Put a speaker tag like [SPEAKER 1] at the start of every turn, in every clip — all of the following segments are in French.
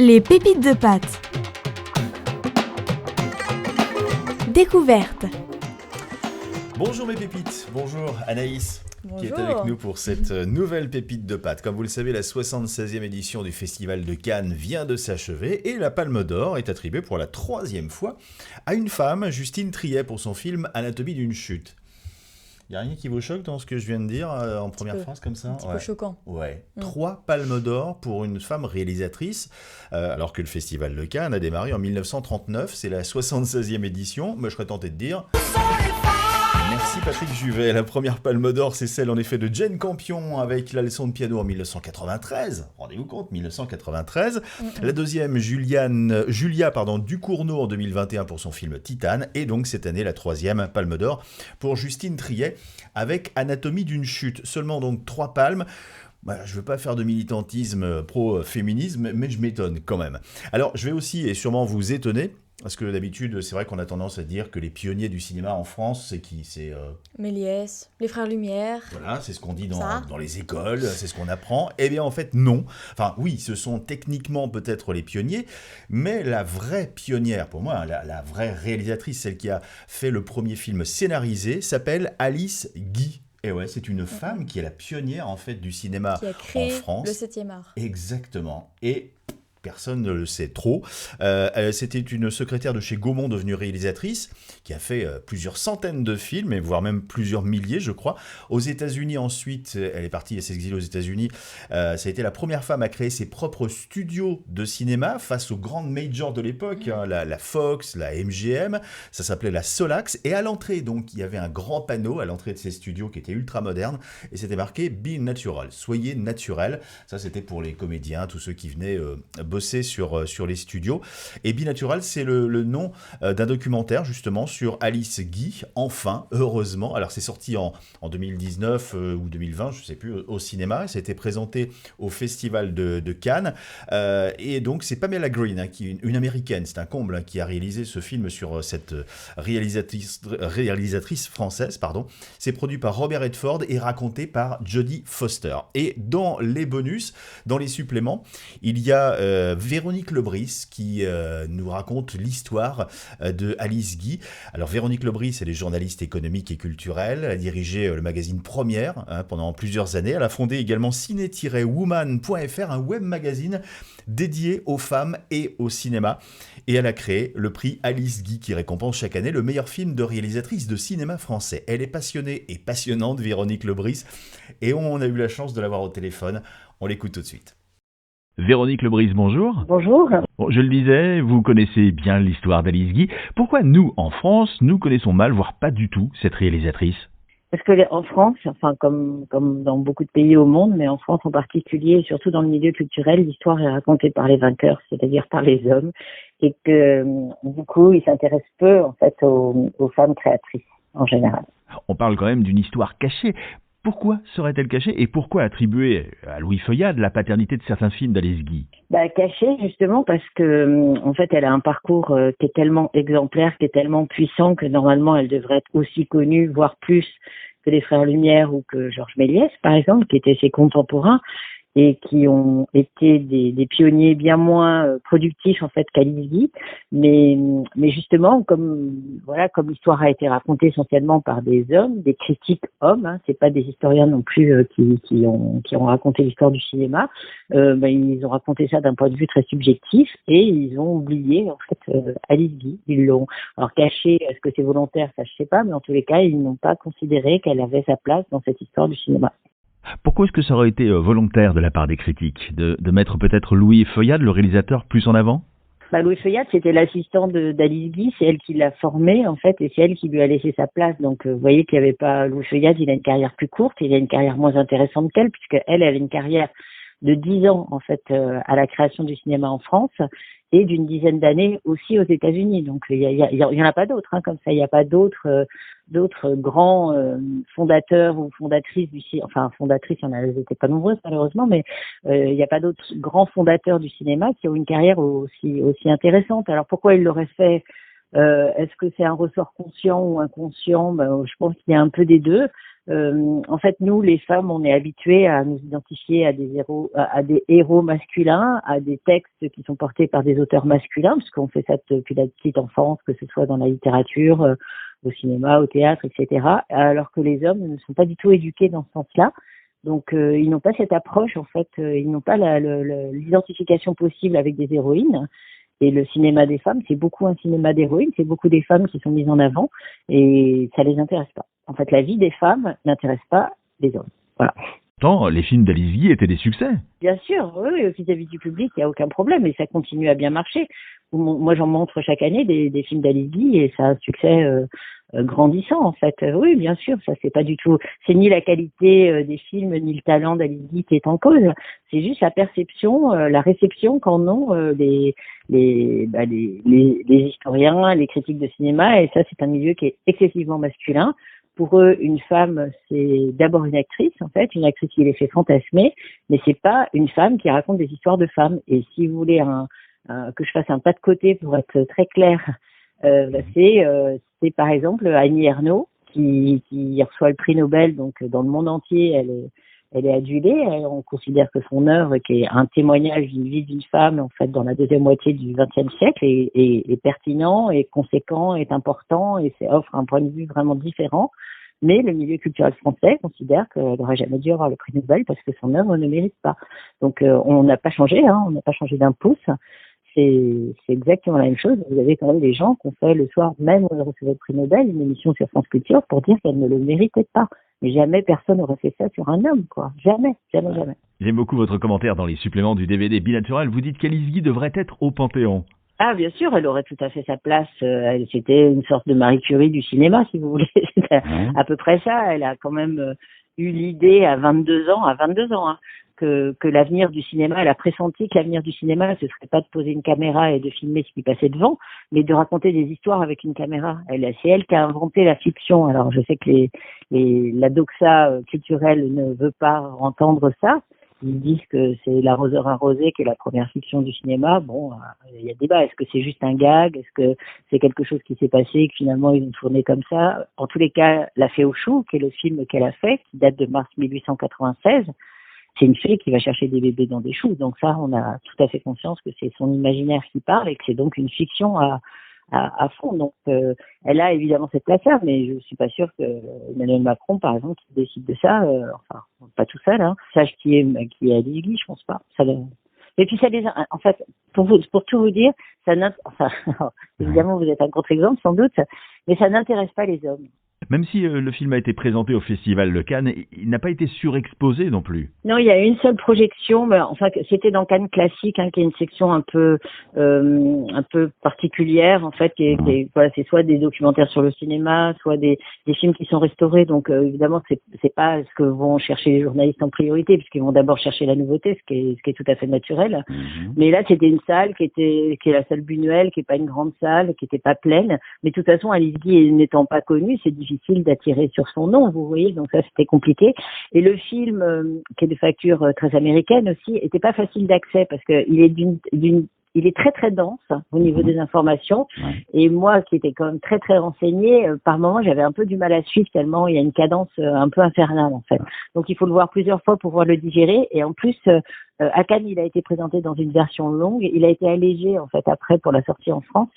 [SPEAKER 1] Les pépites de pâte. Découverte.
[SPEAKER 2] Bonjour mes pépites, bonjour Anaïs.
[SPEAKER 3] Bonjour.
[SPEAKER 2] Qui est avec nous pour cette nouvelle pépite de pâte. Comme vous le savez, la 76e édition du Festival de Cannes vient de s'achever et la Palme d'Or est attribuée pour la 3e fois à une femme, Justine Triet, pour son film Anatomie d'une chute. Il n'y a rien qui vous choque dans ce que je viens de dire en première phrase comme ça?
[SPEAKER 3] Un petit peu choquant.
[SPEAKER 2] Ouais. 3 palmes d'or pour une femme réalisatrice, alors que le Festival de Cannes a démarré en 1939. C'est la 76e édition. Moi, je serais tenté de dire... Merci Patrick Juvet. La première palme d'or, c'est celle en effet de Jane Campion avec la leçon de piano en 1993. Rendez-vous compte, 1993. La deuxième, Julia Ducournau en 2021 pour son film Titane. Et donc cette année, la troisième palme d'or pour Justine Triet avec Anatomie d'une chute. Seulement donc 3 palmes. Je ne veux pas faire de militantisme pro-féminisme, mais je m'étonne quand même. Alors, je vais aussi et sûrement vous étonner, parce que d'habitude, c'est vrai qu'on a tendance à dire que les pionniers du cinéma en France, c'est qui? C'est
[SPEAKER 3] Méliès, les Frères Lumière.
[SPEAKER 2] Voilà, c'est ce qu'on dit dans les écoles, c'est ce qu'on apprend. Eh bien, en fait, non. Enfin, oui, ce sont techniquement peut-être les pionniers, mais la vraie pionnière, pour moi, la vraie réalisatrice, celle qui a fait le premier film scénarisé, s'appelle Alice Guy. Et ouais, c'est une femme qui est la pionnière en fait du cinéma
[SPEAKER 3] qui a créé
[SPEAKER 2] en France.
[SPEAKER 3] Le 7e art.
[SPEAKER 2] Exactement. Et personne ne le sait trop. C'était une secrétaire de chez Gaumont devenue réalisatrice qui a fait plusieurs centaines de films, et voire même plusieurs milliers, je crois. Aux États-Unis ensuite, elle est partie, elle s'est exilée aux États-Unis. Ça a été la première femme à créer ses propres studios de cinéma face aux grandes majors de l'époque, la Fox, la MGM. Ça s'appelait la Solax. Et à l'entrée, donc, il y avait un grand panneau à l'entrée de ces studios qui était ultra moderne, et c'était marqué Be Natural, soyez naturel. Ça, c'était pour les comédiens, tous ceux qui venaient bosser sur les studios. Et Binatural, c'est le nom d'un documentaire justement sur Alice Guy, enfin, heureusement. Alors c'est sorti en 2019 ou 2020, je ne sais plus, au cinéma. Ça a été présenté au Festival de Cannes. Et donc c'est Pamela Green, qui est une américaine, c'est un comble, qui a réalisé ce film sur cette réalisatrice française. C'est produit par Robert Redford et raconté par Jodie Foster. Et dans les bonus, dans les suppléments, il y a Véronique Lebris qui nous raconte l'histoire de Alice Guy. Alors Véronique Lebris, elle est journaliste économique et culturelle. Elle a dirigé le magazine Première pendant plusieurs années. Elle a fondé également ciné-woman.fr, un web magazine dédié aux femmes et au cinéma. Et elle a créé le prix Alice Guy qui récompense chaque année le meilleur film de réalisatrice de cinéma français. Elle est passionnée et passionnante, Véronique Lebris, et on a eu la chance de l'avoir au téléphone. On l'écoute tout de suite.
[SPEAKER 4] Véronique Lebris, bonjour.
[SPEAKER 5] Bonjour.
[SPEAKER 4] Bon, je le disais, vous connaissez bien l'histoire d'Alice Guy. Pourquoi nous, en France, nous connaissons mal, voire pas du tout, cette réalisatrice?
[SPEAKER 5] Parce que en France, enfin comme dans beaucoup de pays au monde, mais en France en particulier, et surtout dans le milieu culturel, l'histoire est racontée par les vainqueurs, c'est-à-dire par les hommes, et que du coup, ils s'intéressent peu en fait aux femmes créatrices en général.
[SPEAKER 4] On parle quand même d'une histoire cachée. Pourquoi serait-elle cachée et pourquoi attribuer à Louis Feuillade la paternité de certains films d'Alice Guy?
[SPEAKER 5] Cachée justement parce que en fait elle a un parcours qui est tellement exemplaire, qui est tellement puissant que normalement elle devrait être aussi connue, voire plus que les Frères Lumière ou que Georges Méliès par exemple, qui étaient ses contemporains et qui ont été des pionniers bien moins productifs en fait qu'Alice Guy, mais justement comme l'histoire a été racontée essentiellement par des hommes, des critiques hommes, c'est pas des historiens non plus qui ont raconté l'histoire du cinéma, ils ont raconté ça d'un point de vue très subjectif et ils ont oublié en fait Alice Guy, ils l'ont alors caché. Est-ce que c'est volontaire, ça je sais pas, mais en tous les cas ils n'ont pas considéré qu'elle avait sa place dans cette histoire du cinéma.
[SPEAKER 4] Pourquoi est-ce que ça aurait été volontaire de la part des critiques de mettre peut-être Louis Feuillade, le réalisateur, plus en avant?
[SPEAKER 5] Louis Feuillade, c'était l'assistant d'Alice Guy, c'est elle qui l'a formé en fait, et c'est elle qui lui a laissé sa place. Donc vous voyez qu'il n'y avait pas Louis Feuillade, il a une carrière plus courte, il a une carrière moins intéressante qu'elle, puisque elle a une carrière de 10 ans en fait à la création du cinéma en France et d'une dizaine d'années aussi aux États-Unis. Donc il y en a pas d'autres comme ça, il n'y a pas d'autres grands fondateurs ou fondatrices du cinéma, enfin fondatrices, elles n'étaient pas nombreuses malheureusement, mais il n'y a pas d'autres grands fondateurs du cinéma qui ont une carrière aussi intéressante. Alors pourquoi ils l'auraient fait? Est-ce que c'est un ressort conscient ou inconscient? Je pense qu'il y a un peu des deux. En fait, nous, les femmes, on est habitués à nous identifier à des héros masculins, à des textes qui sont portés par des auteurs masculins, parce qu'on fait ça depuis la petite enfance, que ce soit dans la littérature, au cinéma, au théâtre, etc. Alors que les hommes ne sont pas du tout éduqués dans ce sens-là. Donc, ils n'ont pas cette approche, en fait. Ils n'ont pas l'identification possible avec des héroïnes. Et le cinéma des femmes, c'est beaucoup un cinéma d'héroïnes, c'est beaucoup des femmes qui sont mises en avant, et ça les intéresse pas. En fait, la vie des femmes n'intéresse pas les hommes. Voilà.
[SPEAKER 4] Pourtant, les films d'Alice Guy étaient des succès.
[SPEAKER 5] Bien sûr, oui, vis-à-vis du public, il n'y a aucun problème, et ça continue à bien marcher. Moi, j'en montre chaque année des films d'Alice Guy, et ça a un succès grandissant, en fait. Oui, bien sûr, ça c'est pas du tout, c'est ni la qualité des films, ni le talent d'Alice Guy qui est en cause. C'est juste la perception, la réception qu'en ont les historiens, les critiques de cinéma, et ça c'est un milieu qui est excessivement masculin. Pour eux, une femme, c'est d'abord une actrice, en fait, une actrice qui les fait fantasmer, mais c'est pas une femme qui raconte des histoires de femmes. Et si vous voulez que je fasse un pas de côté pour être très clair, c'est par exemple Annie Ernaux qui reçoit le prix Nobel, donc dans le monde entier, elle est adulée. On considère que son œuvre, qui est un témoignage d'une vie d'une femme, en fait, dans la deuxième moitié du XXe siècle, est pertinent, est conséquent, est important, et offre un point de vue vraiment différent. Mais le milieu culturel français considère qu'elle n'aurait jamais dû avoir le prix Nobel parce que son œuvre ne mérite pas. Donc, on n'a pas changé, on n'a pas changé d'un pouce. C'est exactement la même chose. Vous avez quand même des gens qui ont fait le soir même où elle recevait le prix Nobel une émission sur France Culture pour dire qu'elle ne le méritait pas. Mais jamais personne n'aurait fait ça sur un homme, quoi. Jamais.
[SPEAKER 4] J'aime beaucoup votre commentaire dans les suppléments du DVD Binature. Vous dites qu'Alice Guy devrait être au Panthéon.
[SPEAKER 5] Ah, bien sûr, elle aurait tout à fait sa place. C'était une sorte de Marie Curie du cinéma, si vous voulez. C'était à peu près ça. Elle a quand même eu l'idée à 22 ans, que l'avenir du cinéma, elle a pressenti que l'avenir du cinéma, ce serait pas de poser une caméra et de filmer ce qui passait devant, mais de raconter des histoires avec une caméra. C'est elle qui a inventé la fiction. Alors, je sais que la doxa culturelle ne veut pas entendre ça. Ils disent que c'est L'arroseur arrosé qui est la première fiction du cinéma. Bon, il y a débat. Est-ce que c'est juste un gag? Est-ce que c'est quelque chose qui s'est passé et que finalement ils ont tourné comme ça? En tous les cas, La Fée aux choux, qui est le film qu'elle a fait, qui date de mars 1896, c'est une fée qui va chercher des bébés dans des choux. Donc ça, on a tout à fait conscience que c'est son imaginaire qui parle et que c'est donc une fiction à fond. Donc, elle a évidemment cette place-là, mais je suis pas sûre que Emmanuel Macron, par exemple, qui décide de ça, enfin, pas tout seul, sache qui est Alice Guy, je pense pas. Et puis en fait, pour tout vous dire, évidemment, vous êtes un contre-exemple, sans doute, mais ça n'intéresse pas les hommes.
[SPEAKER 4] Même si le film a été présenté au Festival de Cannes, il n'a pas été surexposé non plus.
[SPEAKER 5] Non, il y a une seule projection, mais enfin c'était dans Cannes Classique, qui est une section un peu particulière en fait, voilà, c'est soit des documentaires sur le cinéma, soit des films qui sont restaurés. Donc évidemment c'est pas ce que vont chercher les journalistes en priorité, puisqu'ils vont d'abord chercher la nouveauté, ce qui est tout à fait naturel. Mais là c'était une salle qui est la salle Buñuel, qui est pas une grande salle, qui était pas pleine. Mais de toute façon, Alice Guy n'étant pas connue, c'est difficile d'attirer sur son nom, vous voyez, donc ça c'était compliqué. Et le film, qui est de facture très américaine aussi, était pas facile d'accès parce que il est très très dense au niveau des informations. Et moi qui étais quand même très très renseignée, par moments j'avais un peu du mal à suivre tellement il y a une cadence un peu infernale en fait. Donc il faut le voir plusieurs fois pour pouvoir le digérer. Et en plus à Cannes il a été présenté dans une version longue. Il a été allégé en fait après pour la sortie en France.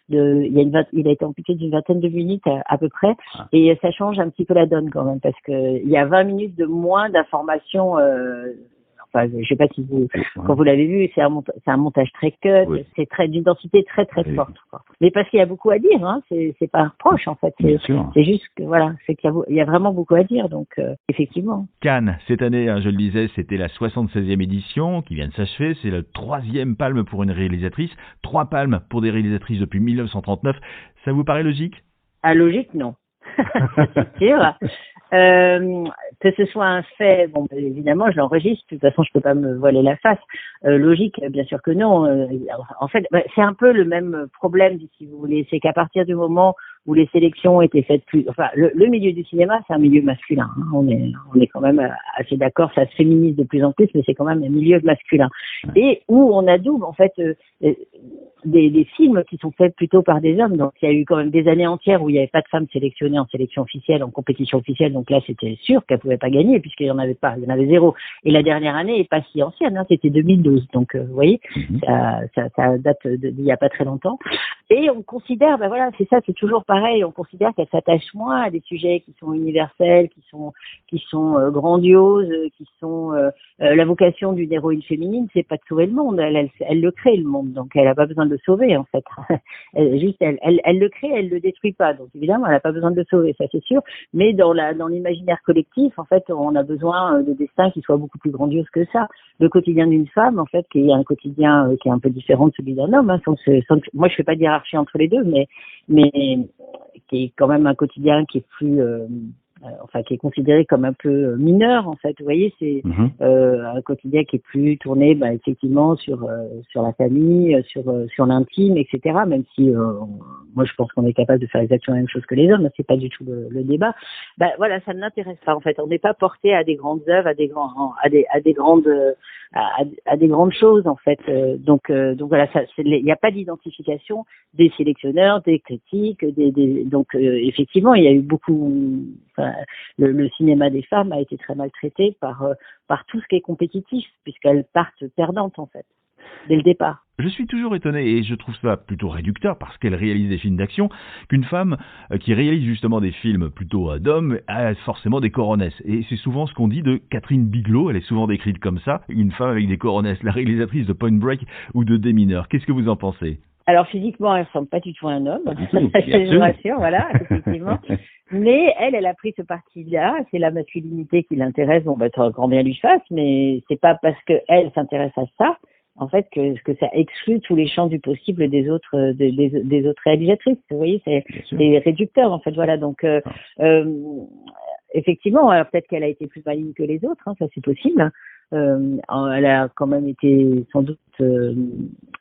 [SPEAKER 5] Il a été amputé d'une vingtaine de minutes à peu près. Et ça change un petit peu la donne quand même parce que il y a 20 minutes de moins d'informations. Enfin, je sais pas si quand vous l'avez vu, c'est un montage très cut, c'est d'une densité très très forte, quoi. Mais parce qu'il y a beaucoup à dire, c'est pas un reproche en fait, c'est juste que voilà, c'est qu'il y a vraiment beaucoup à dire, donc effectivement.
[SPEAKER 4] Cannes, cette année, je le disais, c'était la 76e édition qui vient de s'achever, c'est le 3e palme pour une réalisatrice, 3 palmes pour des réalisatrices depuis 1939. Ça vous paraît logique?
[SPEAKER 5] Logique, non. C'est sûr. Que ce soit un fait, bon, évidemment, je l'enregistre. De toute façon, je peux pas me voiler la face. Logique, bien sûr que non. En fait, c'est un peu le même problème, si vous voulez. C'est qu'à partir du moment où les sélections étaient faites le milieu du cinéma, c'est un milieu masculin. On est quand même assez d'accord. Ça se féminise de plus en plus, mais c'est quand même un milieu masculin. Et où on adoube, en fait, des films qui sont faits plutôt par des hommes. Donc il y a eu quand même des années entières où il n'y avait pas de femmes sélectionnées en sélection officielle, en compétition officielle. Donc là, c'était sûr qu'elles pouvaient pas gagner puisqu'il y en avait pas, il y en avait zéro. Et la dernière année est pas si ancienne, hein, c'était 2012. Donc vous voyez, ça date d'il y a pas très longtemps. Et on considère, ben voilà, c'est ça, c'est toujours pareil. On considère qu'elle s'attache moins à des sujets qui sont universels, qui sont grandioses, qui sont la vocation d'une héroïne féminine, c'est pas de sauver le monde. Elle le crée, le monde. Donc elle a pas besoin de le sauver en fait. Elle le crée, elle le détruit pas. Donc évidemment, elle a pas besoin de le sauver, ça c'est sûr. Mais dans l'imaginaire collectif, en fait, on a besoin de destins qui soient beaucoup plus grandioses que ça. Le quotidien d'une femme, en fait, qui est un quotidien qui est un peu différent de celui d'un homme. Hein, moi, je fais pas de hiérarchie entre les deux, mais qui est quand même un quotidien qui est plus qui est considéré comme un peu mineur en fait. Vous voyez, c'est un quotidien qui est plus tourné effectivement sur la famille, sur l'intime, etc. Même si moi je pense qu'on est capable de faire exactement la même chose que les hommes, c'est pas du tout le débat. Voilà, ça ne m'intéresse pas en fait. On n'est pas porté à des grandes œuvres, à des grandes choses en fait. Donc voilà, il n'y a pas d'identification des sélectionneurs, des critiques, donc effectivement il y a eu beaucoup. Le cinéma des femmes a été très maltraité par tout ce qui est compétitif, puisqu'elles partent perdantes en fait, dès le départ.
[SPEAKER 4] Je suis toujours étonné, et je trouve ça plutôt réducteur, parce qu'elle réalise des films d'action, qu'une femme qui réalise justement des films plutôt d'hommes a forcément des coronesses. Et c'est souvent ce qu'on dit de Catherine Bigelow, elle est souvent décrite comme ça, une femme avec des coronesses, la réalisatrice de Point Break ou de Des Mineurs. Qu'est-ce que vous en pensez ?
[SPEAKER 5] Alors physiquement, elle ressemble pas du tout à un homme, je vous rassure, voilà, effectivement. Mais elle a pris ce parti-là, c'est la masculinité qui l'intéresse, grand bien lui fasse, mais c'est pas parce que elle s'intéresse à ça, en fait, que ça exclut tous les champs du possible des autres réalisatrices. Vous voyez, c'est réducteur, en fait, voilà. Donc, effectivement, alors peut-être qu'elle a été plus maligne que les autres, hein, ça c'est possible. Elle a quand même été sans doute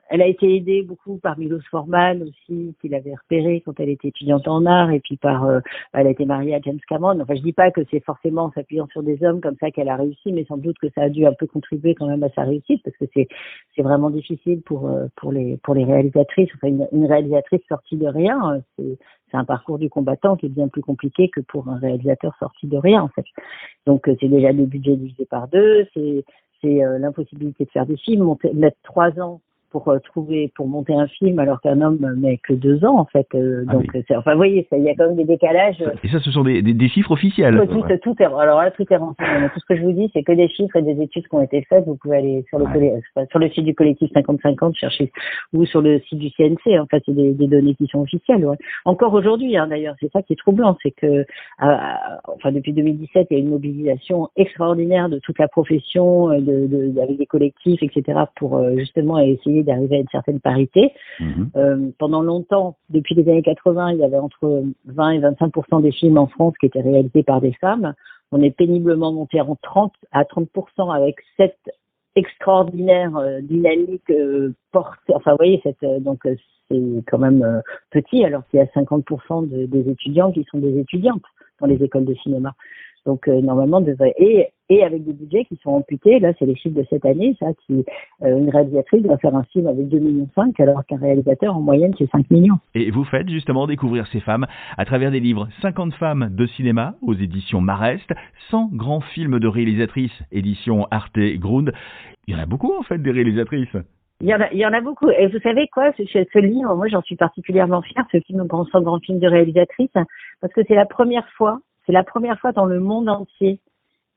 [SPEAKER 5] elle a été aidée beaucoup par Milos Forman aussi, qui l'avait repérée quand elle était étudiante en art, et puis elle a été mariée à James Cameron. Enfin, je dis pas que c'est forcément en s'appuyant sur des hommes comme ça qu'elle a réussi, mais sans doute que ça a dû un peu contribuer quand même à sa réussite, parce que c'est vraiment difficile pour les réalisatrices. Enfin, une réalisatrice sortie de rien, c'est un parcours du combattant qui est bien plus compliqué que pour un réalisateur sorti de rien, en fait. Donc, c'est déjà le budget divisé par deux, c'est l'impossibilité de faire des films, mettre 3 ans pour monter un film, alors qu'un homme met que 2 ans, en fait. Donc, vous voyez, il y a quand même des décalages.
[SPEAKER 4] Et ça, ce sont des chiffres officiels.
[SPEAKER 5] Tout est renseigné. Tout ce que je vous dis, c'est que des chiffres et des études qui ont été faites. Vous pouvez aller sur le site du collectif 50-50 chercher, ou sur le site du CNC. En fait, c'est des données qui sont officielles. Ouais. Encore aujourd'hui, hein, d'ailleurs, c'est ça qui est troublant, c'est que, depuis 2017, il y a une mobilisation extraordinaire de toute la profession, avec des collectifs, etc., pour justement essayer d'arriver à une certaine parité. Pendant longtemps, depuis les années 80, il y avait entre 20 et 25% des films en France qui étaient réalisés par des femmes. On est péniblement monté à 30% avec cette extraordinaire dynamique portée. Enfin, vous voyez, c'est quand même petit, alors qu'il y a 50% des étudiants qui sont des étudiantes dans les écoles de cinéma. Donc normalement et avec des budgets qui sont amputés. Là, c'est les chiffres de cette année, ça, une réalisatrice doit faire un film avec 2,5 millions, alors qu'un réalisateur en moyenne c'est 5 millions.
[SPEAKER 4] Et vous faites justement découvrir ces femmes à travers des livres 50 femmes de cinéma aux éditions Marest, 100 grands films de réalisatrices éditions Arte Grund. Il y en a beaucoup en fait des réalisatrices.
[SPEAKER 5] Il y en a beaucoup. Et vous savez quoi, ce livre, moi j'en suis particulièrement fière, ce film, 100 grands films de réalisatrices, parce que c'est la première fois dans le monde entier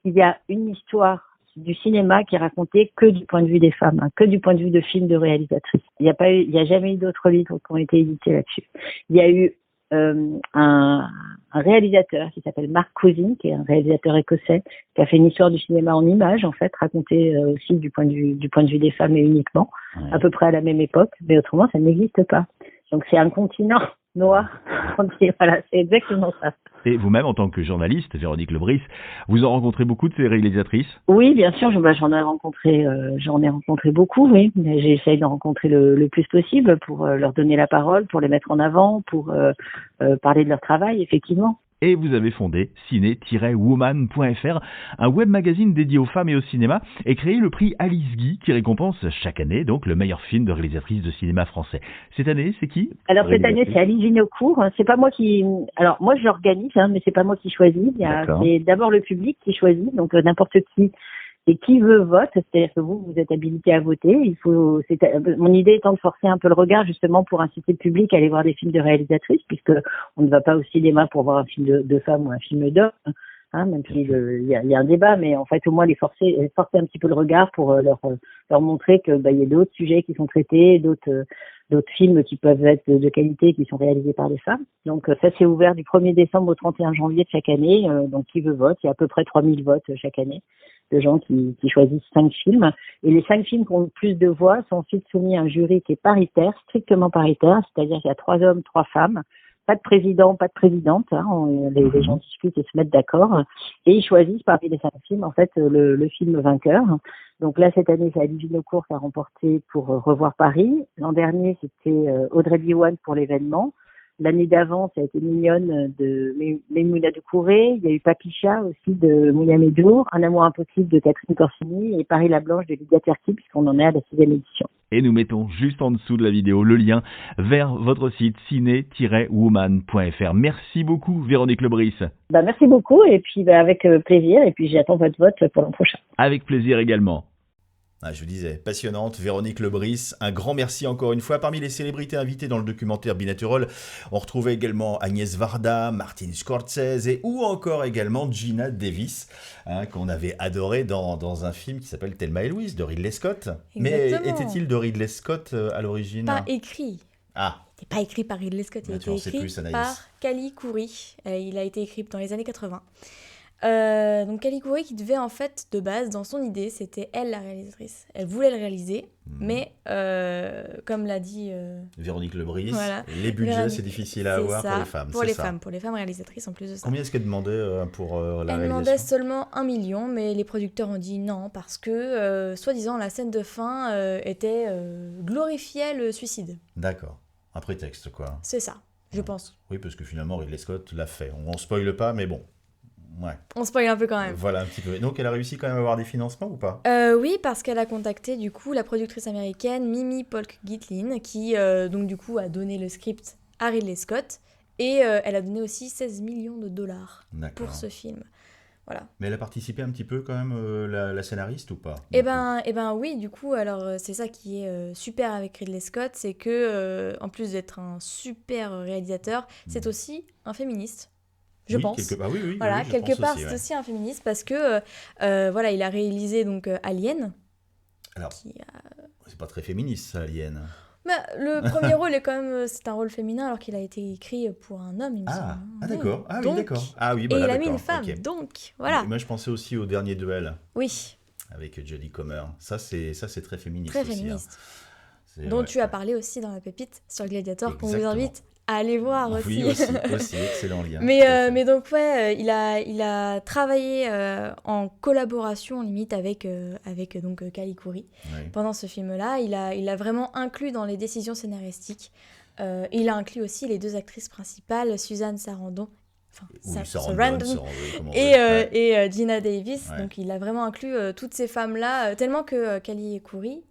[SPEAKER 5] qu'il y a une histoire du cinéma qui est racontée que du point de vue des femmes, que du point de vue de films de réalisatrices. Il y a jamais eu d'autres livres qui ont été édités là-dessus. Il y a eu un réalisateur qui s'appelle Mark Cousin, qui est un réalisateur écossais, qui a fait une histoire du cinéma en images, en fait, racontée aussi du point de vue des femmes et uniquement, à peu près à la même époque, mais autrement, ça n'existe pas. Donc c'est un continent noir. Voilà, c'est exactement ça.
[SPEAKER 4] Et vous-même, en tant que journaliste, Véronique Lebris, vous en rencontrez beaucoup de ces réalisatrices ?
[SPEAKER 5] Oui, bien sûr, j'en ai rencontré beaucoup, oui. J'essaye d'en rencontrer le plus possible pour leur donner la parole, pour les mettre en avant, pour parler de leur travail, effectivement.
[SPEAKER 4] et vous avez fondé ciné-woman.fr, un web magazine dédié aux femmes et au cinéma, et créé le prix Alice Guy qui récompense chaque année donc le meilleur film de réalisatrice de cinéma français. Cette année, c'est qui?
[SPEAKER 5] Alors cette année, c'est Alice Vinocourt. C'est pas moi qui. Alors moi, je l'organise, mais c'est pas moi qui choisis. C'est d'abord le public qui choisit, donc n'importe qui. Et qui veut vote, c'est-à-dire que vous êtes habilité à voter. Mon idée étant de forcer un peu le regard justement pour inciter le public à aller voir des films de réalisatrices, puisque on ne va pas au cinéma pour voir un film de femme ou un film d'homme, même s'il y a un débat, mais en fait au moins les forcer un petit peu le regard pour leur montrer que il y a d'autres sujets qui sont traités, d'autres films qui peuvent être de qualité qui sont réalisés par des femmes. Donc ça c'est ouvert du 1er décembre au 31 janvier de chaque année. Donc qui veut vote, il y a à peu près 3000 votes chaque année de gens qui choisissent 5 films. Et les 5 films qui ont le plus de voix sont ensuite soumis à un jury qui est paritaire, strictement paritaire, c'est-à-dire qu'il y a 3 hommes, 3 femmes, pas de président, pas de présidente, les gens discutent et se mettent d'accord, et ils choisissent parmi les 5 films, en fait, le film vainqueur. Donc là, cette année, c'est Alice Vinocourt qui a remporté pour Revoir Paris. L'an dernier, c'était Audrey Diwan pour L'événement. L'année d'avant, ça a été Mignonne de Maimouna Doucouré. Il y a eu Papicha aussi de Mouya Medour, Un amour impossible de Catherine Corsini et Paris la Blanche de Lydia Terki, puisqu'on en est à la 6e édition.
[SPEAKER 4] Et nous mettons juste en dessous de la vidéo le lien vers votre site ciné-woman.fr. Merci beaucoup Véronique Lebris.
[SPEAKER 5] Merci beaucoup et puis avec plaisir et puis j'attends votre vote pour l'an prochain.
[SPEAKER 4] Avec plaisir également.
[SPEAKER 2] Je vous disais, passionnante, Véronique Lebris, un grand merci encore une fois. Parmi les célébrités invitées dans le documentaire Binaturel, on retrouvait également Agnès Varda, Martin Scorsese ou encore également Gina Davis, qu'on avait adoré dans un film qui s'appelle Thelma et Louise de Ridley Scott.
[SPEAKER 3] Exactement.
[SPEAKER 2] Mais était-il de Ridley Scott à l'origine?
[SPEAKER 3] Pas écrit.
[SPEAKER 2] Ah.
[SPEAKER 3] Il n'était pas écrit par Ridley Scott, il a été écrit par Kali Khoury. Il a été écrit dans les années 80. Donc Kali Khoury qui devait en fait de base dans son idée c'était elle la réalisatrice, elle voulait le réaliser mais comme l'a dit
[SPEAKER 2] Véronique Lebris,
[SPEAKER 3] voilà,
[SPEAKER 2] les budgets c'est difficile à avoir pour les femmes,
[SPEAKER 3] pour les femmes réalisatrices en plus de ça.
[SPEAKER 2] Combien est-ce qu'elle demandait pour la réalisation?
[SPEAKER 3] Elle demandait seulement 1 million mais les producteurs ont dit non parce que soi-disant la scène de fin glorifiait le suicide.
[SPEAKER 2] D'accord, un prétexte quoi.
[SPEAKER 3] C'est ça, je pense.
[SPEAKER 2] Oui parce que finalement Ridley Scott l'a fait, on spoile pas mais bon. Ouais.
[SPEAKER 3] On spoil un peu quand même.
[SPEAKER 2] Voilà un petit peu. Donc elle a réussi quand même à avoir des financements ou pas?
[SPEAKER 3] Oui, parce qu'elle a contacté du coup la productrice américaine Mimi Polk-Gitlin qui donc du coup a donné le script à Ridley Scott et elle a donné aussi 16 millions de dollars pour ce film. Voilà.
[SPEAKER 2] Mais elle a participé un petit peu quand même la scénariste ou pas?
[SPEAKER 3] Eh ben oui, du coup alors c'est ça qui est super avec Ridley Scott, c'est que en plus d'être un super réalisateur, c'est aussi un féministe. Je pense. Quelque part, c'est aussi un féministe parce que il a réalisé donc Alien.
[SPEAKER 2] Alors, c'est pas très féministe ça, Alien.
[SPEAKER 3] Mais le premier rôle est quand même, c'est un rôle féminin alors qu'il a été écrit pour un homme, il me semble.
[SPEAKER 2] D'accord.
[SPEAKER 3] Et il a mis une femme, donc voilà.
[SPEAKER 2] Moi, je pensais aussi au Dernier Duel.
[SPEAKER 3] Oui.
[SPEAKER 2] Avec Jodie Comer. Ça, c'est très féministe.
[SPEAKER 3] Très féministe. Dont tu as parlé aussi dans la pépite sur Gladiator, qu'on vous invite à aller voir aussi.
[SPEAKER 2] Oui, aussi, excellent lien.
[SPEAKER 3] Mais donc, il a travaillé en collaboration, limite, avec donc, Kali Khoury. Pendant ce film-là, il a vraiment inclus dans les décisions scénaristiques. Il a inclus aussi les 2 actrices principales, Suzanne Sarandon, et Gina Davis. Donc il a vraiment inclus toutes ces femmes-là, tellement que Kali Khoury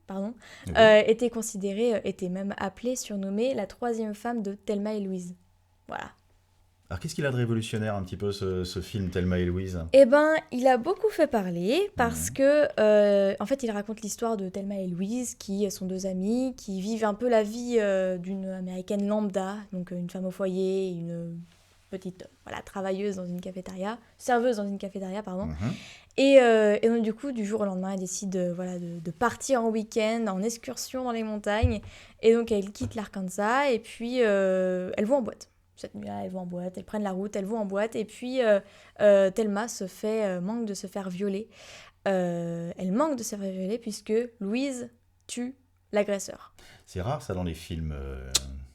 [SPEAKER 3] était même appelée, surnommée la 3e femme de Thelma et Louise. Voilà.
[SPEAKER 2] Alors qu'est-ce qu'il a de révolutionnaire un petit peu ce film Thelma et Louise?
[SPEAKER 3] Il a beaucoup fait parler parce que en fait il raconte l'histoire de Thelma et Louise qui sont 2 amies qui vivent un peu la vie d'une américaine lambda, donc une femme au foyer, une petite travailleuse dans une cafétéria, serveuse dans une cafétéria, pardon. Et donc du coup, du jour au lendemain, elle décide de partir en week-end, en excursion dans les montagnes. Et donc elle quitte l'Arkansas et puis elles vont en boîte. Cette nuit-là, elles vont en boîte, elles prennent la route, elles vont en boîte. Et puis Thelma manque de se faire violer. Elle manque de se faire violer puisque Louise tue l'agresseur.
[SPEAKER 2] C'est rare ça dans les films.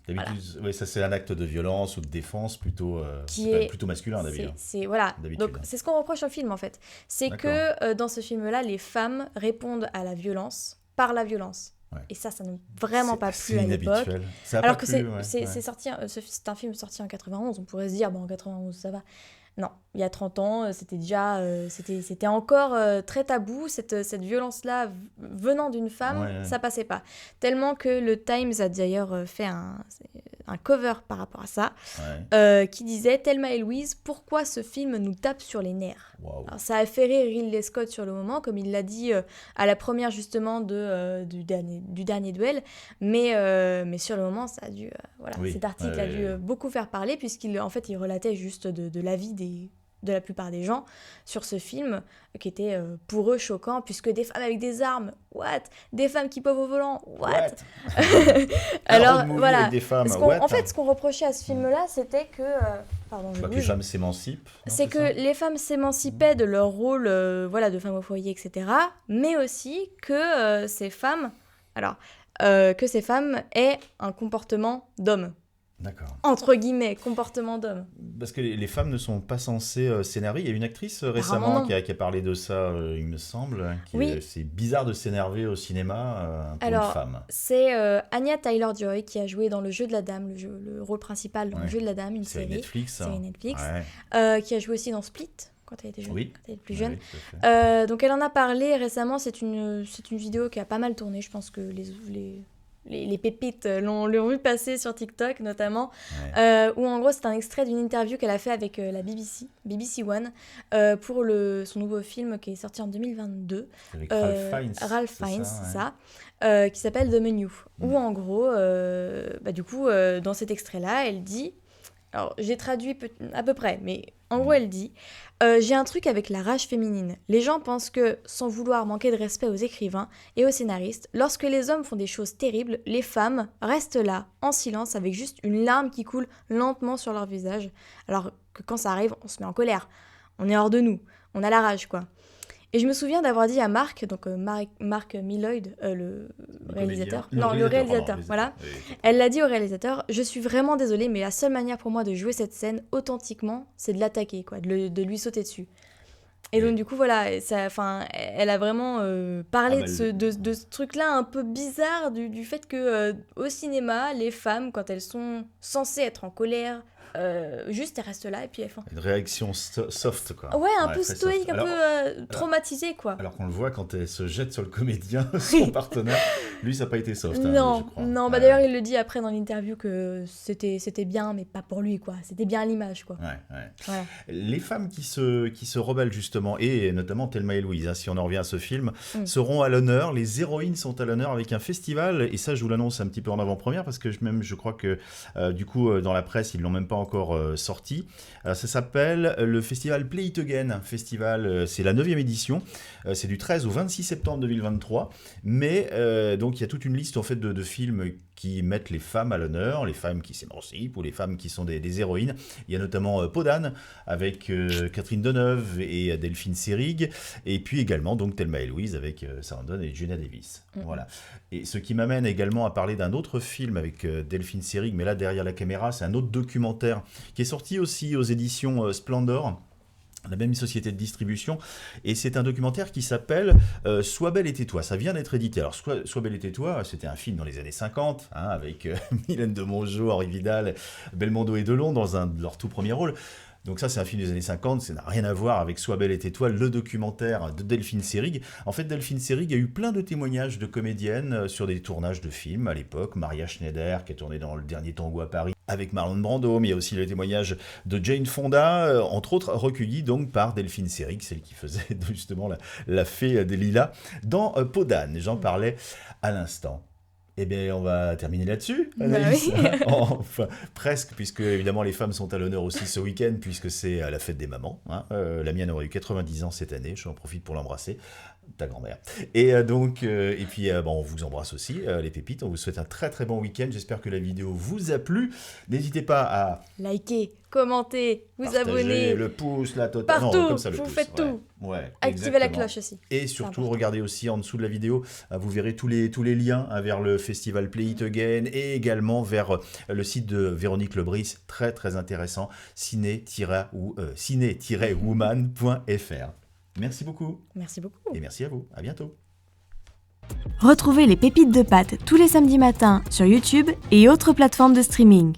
[SPEAKER 2] D'habitude, ça c'est un acte de violence ou de défense plutôt masculin d'habitude.
[SPEAKER 3] Donc c'est ce qu'on reproche au film en fait. C'est que dans ce film-là, les femmes répondent à la violence par la violence.
[SPEAKER 2] Ouais.
[SPEAKER 3] Et ça n'a vraiment pas plu à l'époque.
[SPEAKER 2] Inhabituel. Ça a
[SPEAKER 3] Alors
[SPEAKER 2] pas
[SPEAKER 3] que
[SPEAKER 2] plu,
[SPEAKER 3] c'est sorti, c'est un film sorti en 91, on pourrait se dire, bon, en 91, ça va. Non, il y a 30 ans, c'était déjà, c'était encore très tabou, cette violence-là venant d'une femme, ça passait pas. Tellement que le Times a d'ailleurs fait un cover par rapport à ça, qui disait « Thelma et Louise, pourquoi ce film nous tape sur les nerfs ?» Alors, ça a fait rire Ridley Scott sur le moment, comme il l'a dit à la première justement du dernier duel, mais sur le moment, ça a dû, cet article a dû beaucoup faire parler, puisqu'il en fait, il relatait juste de la vie de la plupart des gens sur ce film, qui était pour eux choquant, puisque des femmes avec des armes, what? Des femmes qui peuvent au volant, what? Alors voilà,
[SPEAKER 2] avec des femmes,
[SPEAKER 3] en fait, ce qu'on reprochait à ce film-là, c'était que...
[SPEAKER 2] que les femmes s'émancipent.
[SPEAKER 3] C'est que les femmes s'émancipaient de leur rôle de femmes au foyer, etc., mais aussi que ces femmes aient un comportement d'homme.
[SPEAKER 2] D'accord.
[SPEAKER 3] Entre guillemets, comportement d'homme.
[SPEAKER 2] Parce que les femmes ne sont pas censées s'énerver. Il y a une actrice récemment qui a parlé de ça, il me semble. C'est bizarre de s'énerver au cinéma pour une femme.
[SPEAKER 3] C'est Anya Taylor-Joy qui a joué dans Le Jeu de la Dame, le rôle principal dans Le Jeu de la Dame, une série.
[SPEAKER 2] Série Netflix.
[SPEAKER 3] Qui a joué aussi dans Split, quand elle était jeune, quand elle était plus jeune. Donc elle en a parlé récemment. C'est une vidéo qui a pas mal tourné. Je pense que les pépites l'ont vu passer sur TikTok notamment, où en gros c'est un extrait d'une interview qu'elle a fait avec la BBC One, pour son nouveau film qui est sorti en 2022.
[SPEAKER 2] Avec
[SPEAKER 3] Ralph Fiennes, c'est ça, qui s'appelle The Menu, où en gros, dans cet extrait-là, elle dit... Alors, j'ai traduit à peu près, mais en gros, elle dit « J'ai un truc avec la rage féminine. Les gens pensent que, sans vouloir manquer de respect aux écrivains et aux scénaristes, lorsque les hommes font des choses terribles, les femmes restent là, en silence, avec juste une larme qui coule lentement sur leur visage. Alors que quand ça arrive, on se met en colère. On est hors de nous. On a la rage, quoi. » Et je me souviens d'avoir dit à Mark, donc Mark Mylod, le réalisateur. Le réalisateur, voilà. Elle l'a dit au réalisateur, je suis vraiment désolée, mais la seule manière pour moi de jouer cette scène authentiquement, c'est de l'attaquer, quoi, de lui sauter dessus. Et donc du coup, voilà, elle a vraiment parlé de ce truc-là un peu bizarre, du fait que au cinéma, les femmes, quand elles sont censées être en colère, juste elles restent là et puis elles font...
[SPEAKER 2] Une réaction soft, quoi.
[SPEAKER 3] Ouais, un peu stoïque, un peu traumatisée, quoi.
[SPEAKER 2] Alors qu'on le voit quand elle se jette sur le comédien, son partenaire, lui ça n'a pas été soft.
[SPEAKER 3] Non,
[SPEAKER 2] je crois.
[SPEAKER 3] D'ailleurs il le dit après dans l'interview que c'était bien, mais pas pour lui, quoi. C'était bien à l'image, quoi.
[SPEAKER 2] Voilà. Les femmes qui se rebellent justement, et notamment Thelma et Louise, si on en revient à ce film, seront à l'honneur. Les héroïnes sont à l'honneur avec un festival, et ça je vous l'annonce un petit peu en avant-première, parce que je crois que du coup dans la presse ils l'ont même pas encore sorti. Ça s'appelle le festival Play It Again. Festival, c'est la 9e édition. C'est du 13 au 26 septembre 2023. Mais donc il y a toute une liste en fait de films qui mettent les femmes à l'honneur, les femmes qui s'émancipent ou les femmes qui sont des héroïnes. Il y a notamment Peau d'âne avec Catherine Deneuve et Delphine Seyrig, et puis également donc Thelma et Louise avec Sarandon et Geena Davis. Voilà. Et ce qui m'amène également à parler d'un autre film avec Delphine Seyrig, mais là derrière la caméra, c'est un autre documentaire qui est sorti aussi aux éditions Splendor, la même société de distribution, et c'est un documentaire qui s'appelle Sois belle et tais-toi. Ça vient d'être édité. Alors Sois belle et tais-toi, c'était un film dans les années 50, avec Mylène de Mongeau, Henri Vidal, Belmondo et Delon dans un de leurs tout premiers rôles. Donc ça, c'est un film des années 50, ça n'a rien à voir avec Sois belle et tais-toi, le documentaire de Delphine Seyrig. En fait, Delphine Seyrig a eu plein de témoignages de comédiennes sur des tournages de films à l'époque. Maria Schneider, qui a tourné dans Le Dernier Tango à Paris, avec Marlon Brando, mais il y a aussi le témoignage de Jane Fonda, entre autres recueillis donc par Delphine Seyrig, celle qui faisait justement la fée des lilas dans Peau d'âne. J'en parlais à l'instant. Eh bien, on va terminer là-dessus, Anaïs. Enfin, presque, puisque évidemment les femmes sont à l'honneur aussi ce week-end, puisque c'est la fête des mamans. La mienne aurait eu 90 ans cette année, j'en profite pour l'embrasser, ta grand-mère. Et donc, on vous embrasse aussi, les pépites. On vous souhaite un très très bon week-end. J'espère que la vidéo vous a plu. N'hésitez pas à
[SPEAKER 3] liker, commenter, vous
[SPEAKER 2] partager,
[SPEAKER 3] abonner,
[SPEAKER 2] le pouce, la totale.
[SPEAKER 3] Partout,
[SPEAKER 2] non, comme ça,
[SPEAKER 3] vous
[SPEAKER 2] pouce.
[SPEAKER 3] faites tout.
[SPEAKER 2] Ouais,
[SPEAKER 3] activez la cloche aussi.
[SPEAKER 2] Et surtout, regardez aussi en dessous de la vidéo, vous verrez tous les liens vers le festival Play It Again et également vers le site de Véronique Lebris, très très intéressant, ciné-woman.fr. Merci beaucoup.
[SPEAKER 3] Merci beaucoup.
[SPEAKER 2] Et merci à vous. À bientôt.
[SPEAKER 3] Retrouvez les pépites de pâtes tous les samedis matins sur YouTube et autres plateformes de streaming.